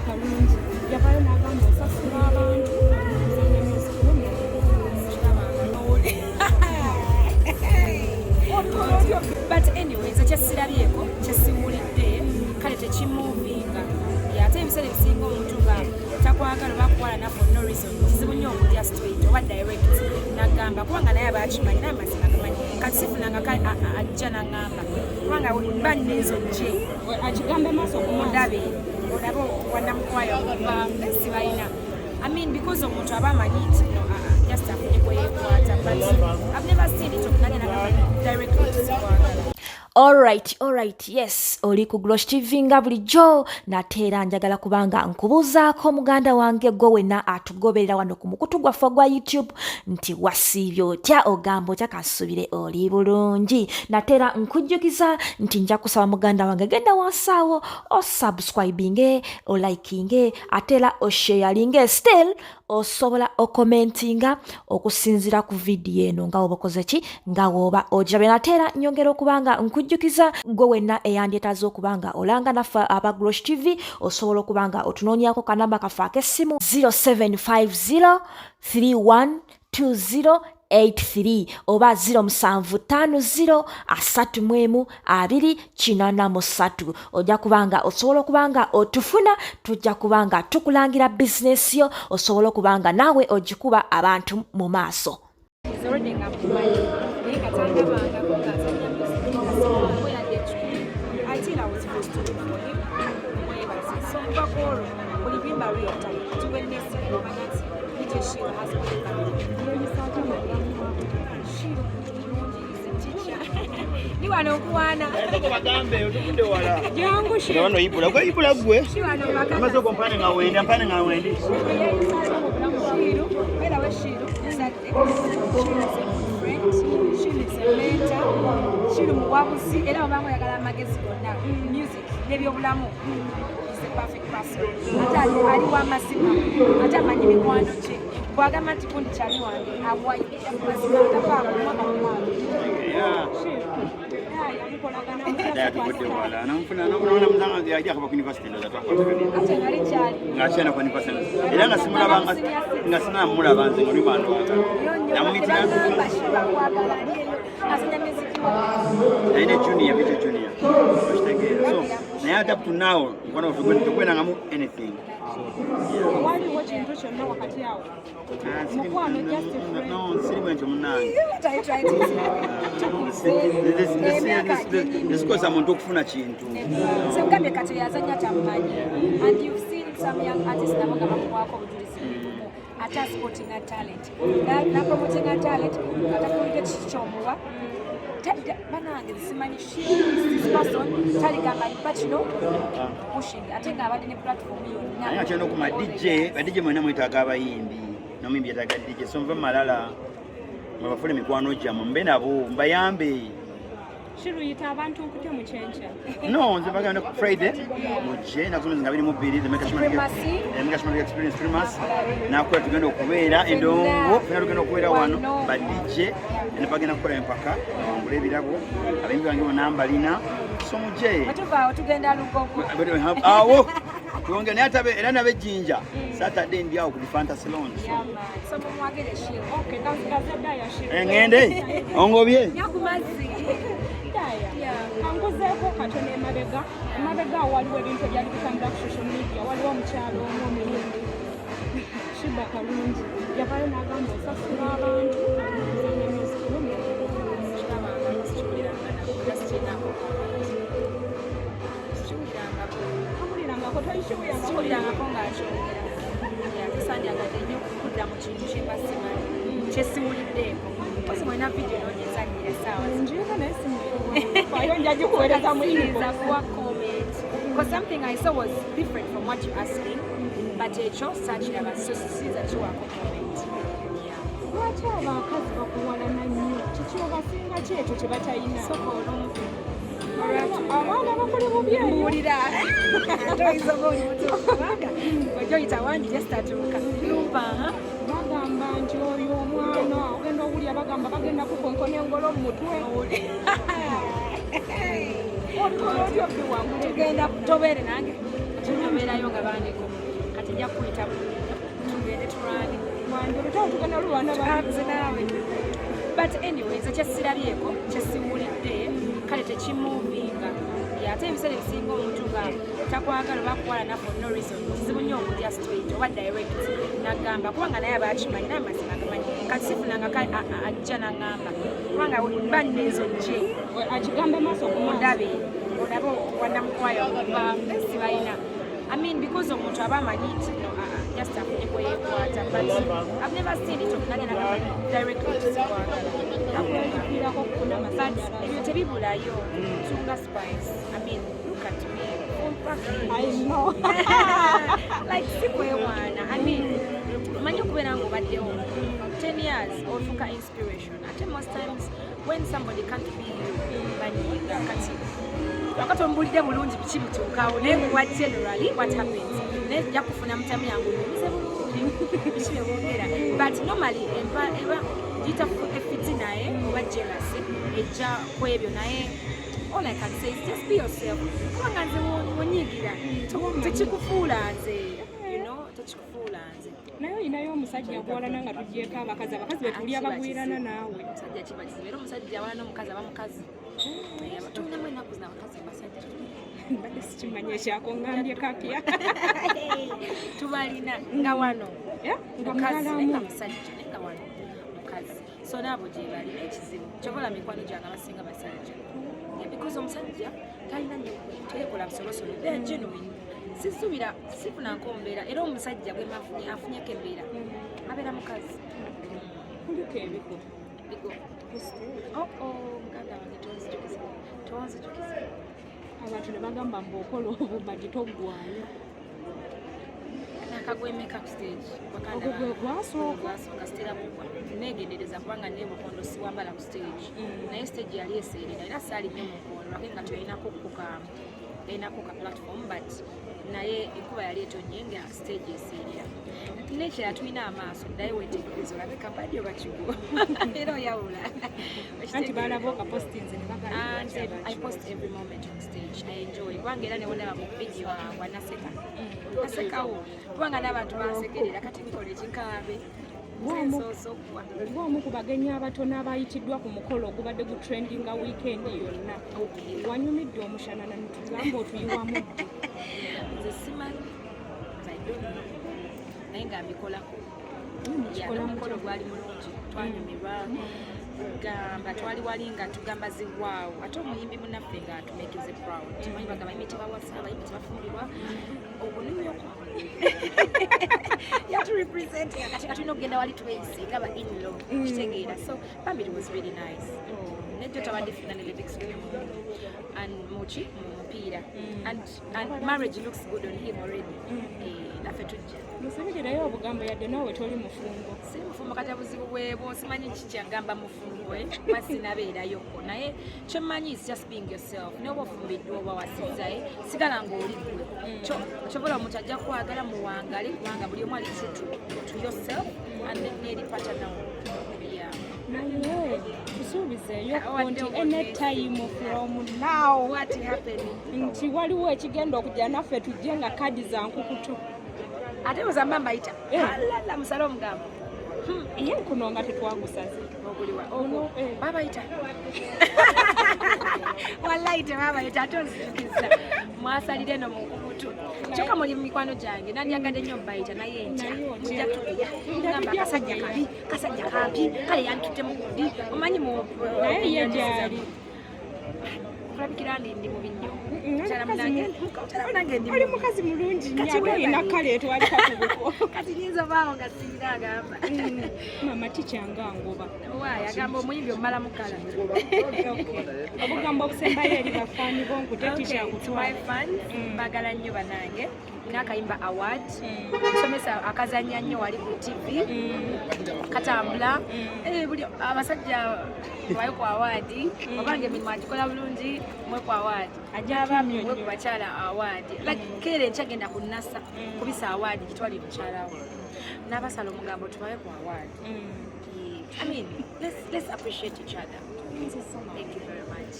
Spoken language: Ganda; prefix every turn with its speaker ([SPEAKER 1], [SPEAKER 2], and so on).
[SPEAKER 1] kalungi yavayo n'agamba osasula abantu zanya music but anyways ekyesirabyeko kyesimulidde kale tekimuvinga ate ebiseera ebisinga omuntu nga takwagala bakuwala na for no reason kizibu nnyo okulya straight oba direct nagamba kubanga naye abakimanyi naye amazima gamanyi kati sifunanga ajja nagamba kubanga banneezo gye akigambe maaso kumulabe olaba wannamukwaya sibalina I mean because omuntu aba amanyi nti just afunye kweyekwata but I've never seen it okunanya nagamba directly tisikwagala.
[SPEAKER 2] Alright, yes, oli ku Glosh TV nga bulijjo nateera njagala kubanga nkubuuzaako muganda wange gwe wenna atugoberera wano ku mukutu gwaffe gwa YouTube nti wasiibye otya ogamba otya kasubire oli bulungi nateera nkujjukiza nti nja kusaba muganda wange genda wansaawo osubscribinge olikinge ateera osharinge still osobola okomentinga okusinzira ku video eno nga woba okoze ki nga woba ojabe nateera nyongera okubanga nkujjukiza gwe wenna eyandyetaaze okubanga olanga naffe aba Glosh TV osobola okubanga otunoonyako kanamba kaffe ak'essimu 0750312083 oba 0750312083 ojja kubanga osobola okubanga otufuna tujja kubanga tukulangira bizinesi yo osobola okubanga naawe ogikuba abantu mu maaso.
[SPEAKER 1] Niwano okuwaana
[SPEAKER 3] bagambe otukunde wala
[SPEAKER 1] jangu shi
[SPEAKER 3] wano ibula kwa ibula gwe amaze kompane nga wenda mpane nga wendi
[SPEAKER 1] shiru era we shiru sadde shiru muwabuzi era obango yagala amagezi gonna music n'ebyobulamu is a perfect person ate ali w'amazima ate amanyi mikwano gye bwagamba nti kundi kyali wange awayi amazima tafaala omwaka mumwaka shiru
[SPEAKER 3] era nga simulaba nga sinamulaba nze nga olibando naine junior bicho junior okitegeera so naye ate up to now nkona tukwenangamu anything
[SPEAKER 1] waliwo kintu kyonna wakati awo mukwano just
[SPEAKER 3] no siri bwentyo munange nesikosa muntu okufuna kintu
[SPEAKER 1] sekugambye kati yazanya tamumanyi and you've seen some young artists nabo nga bamuwaako obujulizi ate sporting a talent napromoting a talent atafunire kikyomuwa banange simanyi this person taligamba but you know pushing ate nga abadde ne platform yonna
[SPEAKER 3] naye akyana okuma badj mwena mwetaaga abayimbi nomuyimbi yetaaga dj so nve malala mwebafule mikwano gyammwe mbe nabo mbayambe
[SPEAKER 1] shiruyita abantu nkutya mu kyenkya
[SPEAKER 3] no nze bagenda ku Friday mujje nazo nga biri mu bbiri the Mekashman experience Christmas nakola tugenda okubeera endongo fena tugenda okubeera wano badije ne bagenda kukola empaka ngula ebirabo abayimbi bange bonna mbalina so mujje
[SPEAKER 1] batuvaawo tugenda lugogo
[SPEAKER 3] awo tuonge naye atabe era nabejjinja Saturday ndi awo ku Fantasy Lounge
[SPEAKER 1] so mumwagire shiro okay kazadda ya shiro
[SPEAKER 3] engende ongobye
[SPEAKER 1] nyakumazi
[SPEAKER 4] ankozeeko katono emabega waliwo ebintu ebyali bitambula ku social media waliwo omukyalo omu omuyimbi Shiba kalungi yavayo n'agamba osasula abantu zanya music amulirangako
[SPEAKER 1] toyishiwuyangako ngaakyogera tesanjagadde nnyo okudda mu kintu kyembasimanyi kyesimuliddeeko kosi mwena vidiyo nonyezanyira essaawa
[SPEAKER 4] njiika naye simuayo njagikuweereza muyiza
[SPEAKER 1] kuwa comment because something I saw was different from what you asking but ekyo saakiraba so siza kiwako comment
[SPEAKER 4] lwaki abakazi bakuwalana nnyo kikyobasinga kyekyo kye batalina
[SPEAKER 1] soka olumpi
[SPEAKER 4] abaana bakole bubyeyo
[SPEAKER 1] muwulira toyinza oba oli muto kubanga ojoyita wangi gyesitatuuka lumpa
[SPEAKER 4] bagamba nti oyo omwana ogenda owulya bagamba bagenda kukonkona engolo mu mutwe
[SPEAKER 1] tugenda tobeere nange tunabeerayo nga baaneko nja kuyita tugende tulwane
[SPEAKER 4] wanjolo tawo tugenda lulwana
[SPEAKER 1] nze naawe. But anyways ekyesirabyeko kyesiwulidde kale tekimuvinga ate ebiseera ebisinga omuntu nga takwagala bakuwalana for no reason kizibu nnyo okulya straight oba direct nagamba kubanga naye abakimanyi naye amazima agamanyi kati sifunanga ajja nagamba kubanga banneezo gye
[SPEAKER 4] akigambe maaso
[SPEAKER 1] odabe wanamukwayo okuba sibalina I mean because omuntu aba amanyi nti just afunye kweyekwata but I've never seen it okuganya nagamba directly kizikwagala
[SPEAKER 4] akwekirako kufuna masajja
[SPEAKER 1] ebyo tebibulayo tunga spice I mean look at me
[SPEAKER 4] I know
[SPEAKER 1] like sikwewaana I mean manyi okubeera nga obaddewo 10 years ofuuka inspiration ate most times when somebody can't be you banyiga kati wakati ombulidde bulungi biki bituukawo naye kuwa generally what happens naye jja kufuna mutamu yangu nyumize bulungi biki byebongera but normally eba giyita efiti naye oba jealousy ejja ku ebyo naye all I can say is just be yourself kubanga nze wonyigira tekikufuula nze tekikufuula nze
[SPEAKER 4] naye olinayo omusajja gwolana nga tugyeko abakazi betuli abagwirana naawe
[SPEAKER 1] omusajja kibakizibu era omusajja awalana omukazi aba mukazi tulinamu ennaku zina abakazi basajja
[SPEAKER 4] mbadde sikimanya ekyako ngambye kapya
[SPEAKER 1] tubalina nga wano
[SPEAKER 4] nga
[SPEAKER 1] mukazi
[SPEAKER 4] mulalamu
[SPEAKER 1] nga musajja naye nga wano mukazi so naabo gye balina ekizibu kyobola mikwano gyange abasinga basajja because omusajja talina nnyo teyekola busolosolo they're genuine sisuubira sifuna nkombeera era omusajja gwe afunyeko embeera abeera mukazi
[SPEAKER 4] kuliko ebigo
[SPEAKER 1] bigo muganda wange tonzijukiza
[SPEAKER 4] abantu ne bagamba mbuokola obubadi toggwayo
[SPEAKER 1] nakagwemeka ku stage
[SPEAKER 4] ogwo gwe gwasooka
[SPEAKER 1] sitera kugwa negendereza kubanga naye mukondo siwambala ku stage naye stage yali eseerera era saali nnyo mukondo ate nga tolinako ka platform but naye enkuba yali etonye nga stage eseerera nekira tulina amaaso naye wetegereza olabe kabadde obakigo era oyawula
[SPEAKER 4] anti balaba okapostinze ne
[SPEAKER 1] I post every moment on stage I enjoy kubanga era newonaba mu video nasekawo kubanga n'abantu bansekerera kati nkola ekinkabe
[SPEAKER 4] bwomu ku bagenyi abatono abayitiddwa ku mukolo ogubadde gu trendinga weekend yonna wanyumidde omushanana nitugamba otuyiwamu ddi
[SPEAKER 1] nze simanyi naye nga mbikolako omukolo gwali mulungi twanyumirwa gamba twali wali nga tugamba ziwaawo ate omuyimbi munaffe nga atumekize proud manyi bagamba abayimbi tebawasa abayimbi tebafumbirwa okunumyoko yaturepresenting kati nga tulina okugenda wali tweyise nga ba inlaw kitegeera so family was really nice nejjo tabadde funa ne lyrics and muki mupiira and marriage looks good on him already naffe tujja
[SPEAKER 4] musabirirayo obugambo yadde naawe toli mufumbo
[SPEAKER 1] si mufumbo kati obuzibu bwebo simanyi kikyagamba mufumbo masinabeerayoko naye kyemmanyi is just being yourself neoba ofumbiddwa oba wasizzaye sigala ngaoli gwe kyobola omuntu ajja kwagala muwangale kubanga buli omu ali to yourself and then neri patanawo
[SPEAKER 4] naye tusuubizeeyo nti anytime from now
[SPEAKER 1] what happening
[SPEAKER 4] nti waliwo ekigenda okujja naffe tujje nga kadi za nkukutu
[SPEAKER 1] ate ozamba mbayita alala musale omugambo
[SPEAKER 4] ye nkuno nga tetwagusaze
[SPEAKER 1] oguliwa ono babayita wallahi tebabayita ate ozijukiza mwasalire no mu nkukutu kyokka muli mu mikwano gyange nandyagadde nnyo mbayita naye entya mujja tubeya gamba kasajja kampi kale yantute mu gundi omanyi mu
[SPEAKER 4] naye ye gyali
[SPEAKER 1] kulabikira ndi mu binnyo
[SPEAKER 4] oli mukazi mulungi nnyo ate olina kale etwali kakubuko
[SPEAKER 1] kati nyinza obaawo nga singa agamba
[SPEAKER 4] mama tikyanga ngoba
[SPEAKER 1] wayi agamba omuyimbi omumala mukala
[SPEAKER 4] obugambo obusembayo eri bafaani bonkute tikyakutwala
[SPEAKER 1] mbagala nnyo banange nina akayimba award musomesa akazanya nnyo wali ku tv katambula buli abasajja mwayo ku award obange emirimu agikola bulungi mwe ku award ajabami mwe ku bakyala award keera enkyagenda ku nasa kubisa award gitwali mukyalawo n'abasala omugambo tubaye ku award I mean let's appreciate each other. Thank you very much.